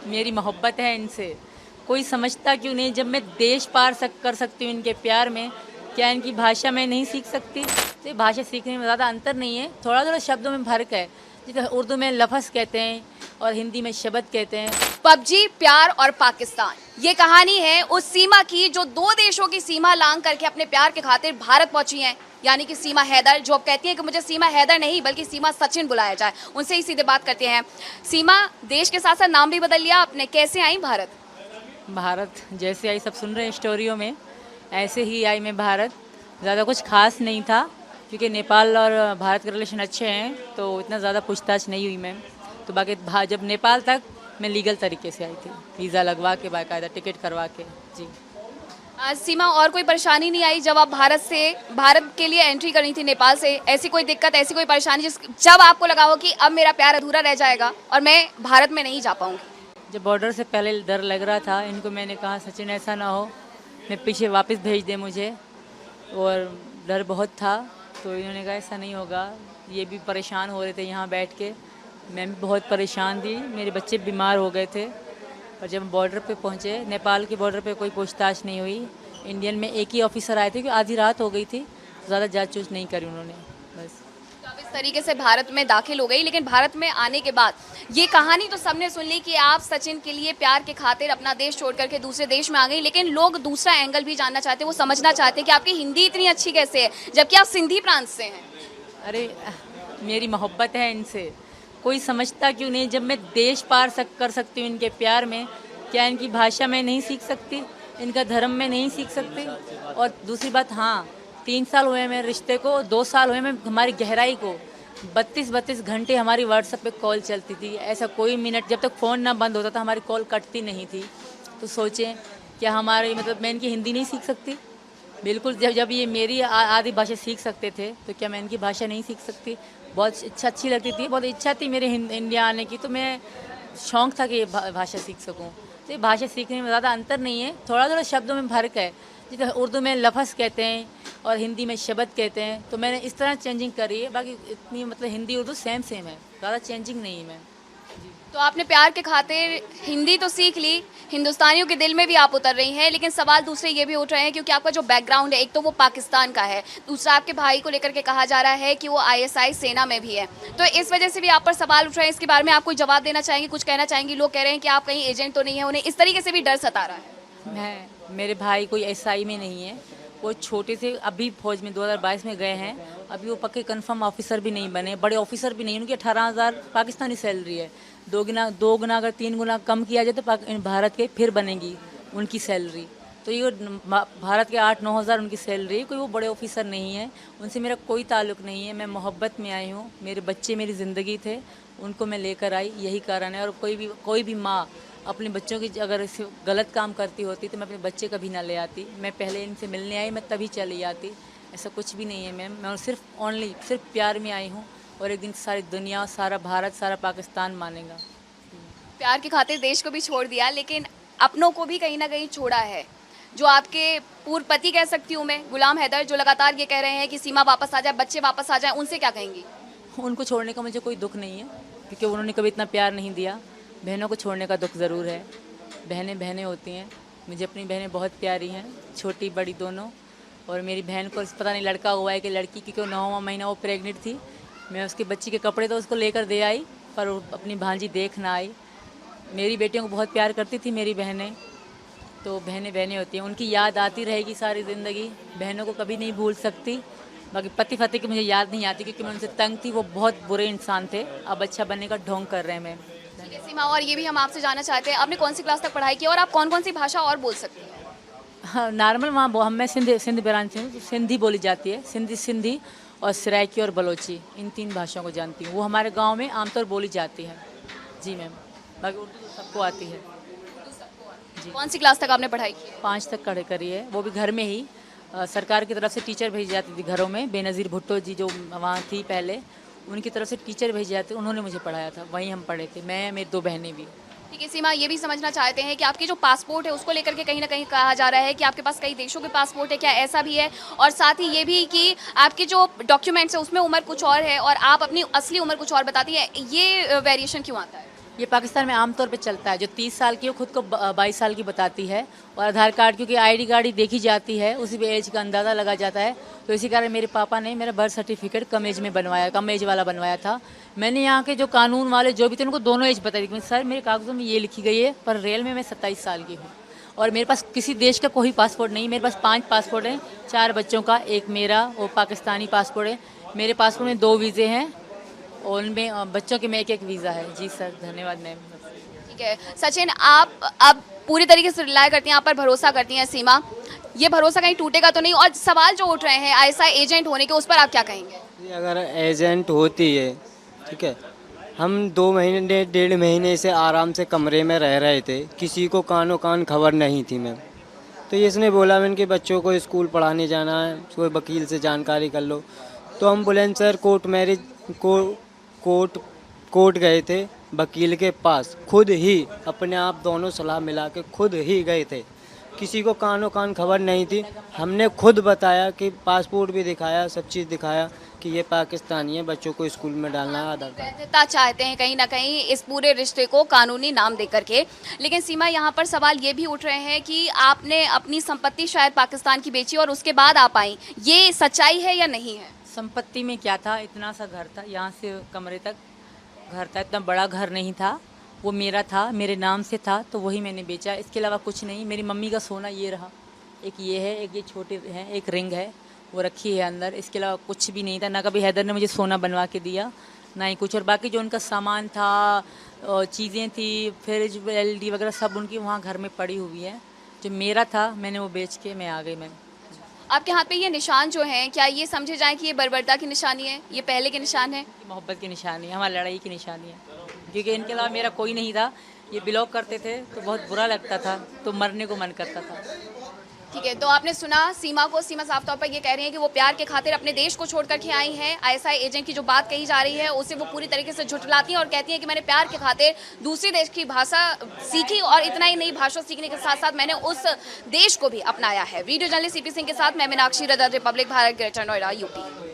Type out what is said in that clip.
मेरी मोहब्बत है इनसे। कोई समझता क्यों नहीं, जब मैं देश पार कर सकती हूँ इनके प्यार में, क्या इनकी भाषा मैं नहीं सीख सकती? तो भाषा सीखने में ज़्यादा अंतर नहीं है, थोड़ा थोड़ा शब्दों में फ़र्क है। जैसे उर्दू में लफ्ज़ कहते हैं और हिंदी में शब्द कहते हैं। पबजी, प्यार और पाकिस्तान, ये कहानी है उस सीमा की जो दो देशों की सीमा लांघ करके अपने प्यार के खातिर भारत पहुंची हैं, यानी कि सीमा हैदर, जो अब कहती है कि मुझे सीमा हैदर नहीं बल्कि सीमा सचिन बुलाया जाए। उनसे ही सीधे बात करते हैं। सीमा, देश के साथ साथ नाम भी बदल लिया आपने, कैसे आई भारत? भारत जैसे आई, सब सुन रहे हैं स्टोरियों में, ऐसे ही आई मैं भारत। ज़्यादा कुछ खास नहीं था, क्योंकि नेपाल और भारत के रिलेशन अच्छे हैं, तो इतना ज़्यादा पूछताछ नहीं हुई मैं। तो बाकी जब नेपाल तक मैं लीगल तरीके से आई थी, वीज़ा लगवा के, बाकायदा टिकट करवा के। जी। सीमा, और कोई परेशानी नहीं आई जब आप भारत के लिए एंट्री करनी थी नेपाल से? ऐसी कोई दिक्कत, ऐसी कोई परेशानी जब आपको लगा हो कि अब मेरा प्यार अधूरा रह जाएगा और मैं भारत में नहीं जा पाऊंगी? जब बॉर्डर से पहले डर लग रहा था, इनको मैंने कहा सचिन ऐसा ना हो मैं पीछे वापस भेज दे मुझे, और डर बहुत था। तो इन्होंने कहा ऐसा नहीं होगा। ये भी परेशान हो रहे थे यहाँ बैठ के, मैं भी बहुत परेशान थी, मेरे बच्चे बीमार हो गए थे। और जब बॉर्डर पे पहुँचे, नेपाल के बॉर्डर पे कोई पूछताछ नहीं हुई। इंडियन में एक ही ऑफिसर आए थे, क्योंकि आधी रात हो गई थी, ज़्यादा जाँच चूँच नहीं करी उन्होंने, बस। तो आप इस तरीके से भारत में दाखिल हो गई, लेकिन भारत में आने के बाद ये कहानी तो सबने सुन ली कि आप सचिन के लिए प्यार के खातिर अपना देश छोड़ करके दूसरे देश में आ गई, लेकिन लोग दूसरा एंगल भी जानना चाहते हैं, वो समझना चाहते हैं कि आपकी हिंदी इतनी अच्छी कैसे है जबकि आप सिंधी प्रांत से हैं। अरे मेरी मोहब्बत है इनसे, कोई समझता क्यों नहीं, जब मैं देश पार कर सकती हूँ इनके प्यार में, क्या इनकी भाषा मैं नहीं सीख सकती? इनका धर्म में नहीं सीख सकती? और दूसरी बात, हाँ 3 साल हुए मेरे रिश्ते को, 2 साल हुए मैं हमारी गहराई को। 32 घंटे हमारी व्हाट्सएप पे कॉल चलती थी, ऐसा कोई मिनट जब तक फ़ोन ना बंद होता था हमारी कॉल कटती नहीं थी। तो सोचें, क्या हमारी मतलब मैं इनकी हिंदी नहीं सीख सकती? बिल्कुल। जब ये मेरी आधी भाषा सीख सकते थे, तो क्या मैं इनकी भाषा नहीं सीख सकती? बहुत इच्छा अच्छी लगती थी, बहुत इच्छा थी मेरे इंडिया आने की, तो मैं शौक़ था कि ये भाषा सीख सकूं। तो ये भाषा सीखने में ज़्यादा अंतर नहीं है, थोड़ा थोड़ा शब्दों में फ़र्क है। जैसे उर्दू में लफ्ज़ कहते हैं और हिंदी में शब्द कहते हैं, तो मैंने इस तरह चेंजिंग करी है। बाकी इतनी मतलब हिंदी उर्दू सेम है, ज़्यादा चेंजिंग नहीं है मैं। तो आपने प्यार के खातिर हिंदी तो सीख ली, हिंदुस्तानियों के दिल में भी आप उतर रही हैं, लेकिन सवाल दूसरे ये भी उठ रहे हैं क्योंकि आपका जो बैकग्राउंड है, एक तो वो पाकिस्तान का है, दूसरा आपके भाई को लेकर के कहा जा रहा है कि वो आईएसआई सेना में भी है। तो इस वजह से भी आप पर सवाल उठ रहे हैं। इसके बारे में आप कोई जवाब देना चाहेंगे, कुछ कहना चाहेंगी? लोग कह रहे हैं कि आप कहीं एजेंट तो नहीं है, उन्हें इस तरीके से भी डर सता रहा है। मेरे भाई कोई एसआई में नहीं है, वो छोटे से अभी फौज में 2022 में गए हैं, अभी वो पक्के कंफर्म ऑफिसर भी नहीं बने, बड़े ऑफिसर भी नहीं। उनकी 18,000 पाकिस्तानी सैलरी है, 2 गुना अगर 3 गुना कम किया जाए तो भारत के फिर बनेगी उनकी सैलरी। तो ये भारत के 8-9 हज़ार उनकी सैलरी, कोई वो बड़े ऑफिसर नहीं है, उनसे मेरा कोई ताल्लुक़ नहीं है। मैं मोहब्बत में आई हूँ, मेरे बच्चे मेरी ज़िंदगी थे, उनको मैं लेकर आई, यही कारण है। और कोई भी माँ अपने बच्चों की अगर गलत काम करती होती तो मैं अपने बच्चे कभी ना ले आती। मैं पहले इनसे मिलने आई, मैं तभी चली आती। ऐसा कुछ भी नहीं है मैम, मैं सिर्फ प्यार में आई हूँ, और एक दिन सारी दुनिया, सारा भारत, सारा पाकिस्तान मानेगा। प्यार की खातिर देश को भी छोड़ दिया, लेकिन अपनों को भी कहीं ना कहीं छोड़ा है। जो आपके पूर्व पति कह सकती हूँ मैं, गुलाम हैदर, जो लगातार ये कह रहे हैं कि सीमा वापस आ जाए, बच्चे वापस आ जाए, उनसे क्या कहेंगी? उनको छोड़ने का मुझे कोई दुख नहीं है, क्योंकि उन्होंने कभी इतना प्यार नहीं दिया। बहनों को छोड़ने का दुख ज़रूर है, बहनें बहनें होती हैं। मुझे अपनी बहनें बहुत प्यारी हैं, छोटी बड़ी दोनों। और मेरी बहन को पता नहीं लड़का हुआ है कि लड़की, क्योंकि 9वां महीना वो प्रेग्नेंट थी। मैं उसके बच्ची के कपड़े तो उसको लेकर दे आई, पर वो अपनी भांजी देख ना आई। मेरी बेटियों को बहुत प्यार करती थी मेरी बहनें, तो बहनें बहनें होती हैं, उनकी याद आती रहेगी सारी ज़िंदगी। बहनों को कभी नहीं भूल सकती। बाकी पति फति की मुझे याद नहीं आती, क्योंकि मैं उनसे तंग थी, वो बहुत बुरे इंसान थे। अब अच्छा बनने का ढोंग कर रहे हैं मैम। ठीक है सीमा, और ये भी हम आपसे जानना चाहते हैं, आपने कौन सी क्लास तक पढ़ाई की और आप कौन कौन सी भाषा और बोल सकती हैं? हाँ, नॉर्मल वहाँ मैं सिंध ब्रांच से हूँ, सिंधी बोली जाती है। सिंधी और सराइकी और बलोची, इन 3 भाषाओं को जानती हूँ। वो हमारे गांव में आमतौर बोली जाती है। जी मैम, बाकी उर्दू तो सबको आती है। जी। कौन सी क्लास तक आपने पढ़ाई की? 5 तक करी है, वो भी घर में ही। सरकार की तरफ से टीचर भेजी जाती थी घरों में। बेनज़ीर भुट्टो जी जो वहाँ थी पहले, उनकी तरफ से टीचर भेजे जाते, उन्होंने मुझे पढ़ाया था, वहीं हम पढ़े थे, मैं, मेरी 2 बहनें भी। ठीक है सीमा, ये भी समझना चाहते हैं कि आपकी जो पासपोर्ट है उसको लेकर के कहीं ना कहीं कहा जा रहा है कि आपके पास कई देशों के पासपोर्ट है, क्या ऐसा भी है? और साथ ही ये भी कि आपके जो डॉक्यूमेंट्स है उसमें उम्र कुछ और है और आप अपनी असली उम्र कुछ और बताती है, ये वेरिएशन क्यों आता है? ये पाकिस्तान में आमतौर पे चलता है। जो 30 साल की हो खुद को 22 साल की बताती है, और आधार कार्ड क्योंकि आईडी कार्ड ही देखी जाती है, उसी पे एज का अंदाज़ा लगा जाता है। तो इसी कारण मेरे पापा ने मेरा बर्थ सर्टिफिकेट कम एज में बनवाया, कम एज वाला बनवाया था। मैंने यहाँ के जो कानून वाले जो भी थे उनको दोनों एज बताई थी। सर मेरे कागज़ों में ये लिखी गई है, पर रियल में मैं 27 साल की हूँ और मेरे पास किसी देश का कोई पासपोर्ट नहीं। मेरे पास 5 पासपोर्ट हैं, 4 बच्चों का, एक मेरा, वो पाकिस्तानी पासपोर्ट है। मेरे पासपोर्ट में 2 वीज़े हैं और उनमें बच्चों के में एक वीज़ा है। जी सर, धन्यवाद मैम। ठीक है सचिन, आप अब पूरी तरीके से रिलाय करती हैं, आप पर भरोसा करती हैं सीमा, ये भरोसा कहीं टूटेगा तो नहीं? और सवाल जो उठ रहे हैं आईएसआई एजेंट होने के, उस पर आप क्या कहेंगे? ये अगर एजेंट होती है, ठीक है, हम 2 महीने 1.5 महीने से आराम से कमरे में रह रहे थे, किसी को कानो कान खबर नहीं थी मैम। तो ये इसने बोला मैंने कि बच्चों को स्कूल पढ़ाने जाना है, कोई वकील से जानकारी कर लो। तो हम बोले सर कोर्ट गए थे, वकील के पास खुद ही अपने आप दोनों सलाह मिला के खुद ही गए थे, किसी को कानो कान खबर नहीं थी। हमने खुद बताया कि पासपोर्ट भी दिखाया, सब चीज़ दिखाया कि ये पाकिस्तानी है, बच्चों को स्कूल में डालना है, आधार कार्ड। वैधता चाहते हैं कहीं ना कहीं इस पूरे रिश्ते को कानूनी नाम दे करके। लेकिन सीमा, यहाँ पर सवाल ये भी उठ रहे हैं कि आपने अपनी संपत्ति शायद पाकिस्तान की बेची और उसके बाद आप आई, ये सच्चाई है या नहीं है? संपत्ति में क्या था, इतना सा घर था, यहाँ से कमरे तक घर था, इतना बड़ा घर नहीं था, वो मेरा था, मेरे नाम से था, तो वही मैंने बेचा। इसके अलावा कुछ नहीं। मेरी मम्मी का सोना ये रहा, एक ये है, एक ये छोटे हैं, एक रिंग है, वो रखी है अंदर। इसके अलावा कुछ भी नहीं था, ना कभी हैदर ने मुझे सोना बनवा के दिया, ना ही कुछ। और बाकी जो उनका सामान था, चीज़ें थी, फ्रिज एलडी वगैरह सब उनकी वहाँ घर में पड़ी हुई है। जो मेरा था मैंने वो बेच के मैं आ गई। मैं आपके हाथ पे ये निशान जो हैं, क्या ये समझे जाए कि ये बर्बरता की निशानी है, ये पहले के निशान है? मोहब्बत की निशानी है, हमारी लड़ाई की निशानी है, क्योंकि इनके अलावा मेरा कोई नहीं था। ये बिलोंग करते थे तो बहुत बुरा लगता था, तो मरने को मन करता था। ठीक है, तो आपने सुना सीमा को। सीमा साफ तौर पर ये कह रही हैं कि वो प्यार के खातिर अपने देश को छोड़ करके आई हैं। आईएसआई एजेंट की जो बात कही जा रही है उसे वो पूरी तरीके से झुठलाती हैं और कहती हैं कि मैंने प्यार के खातिर दूसरे देश की भाषा सीखी, और इतना ही नहीं, भाषा सीखने के साथ साथ मैंने उस देश को भी अपनाया है। वीडियो जर्नलिस्ट सीपी सिंह के साथ मैं Meenakshi rather, Republic Bharat, greater Noida, UP.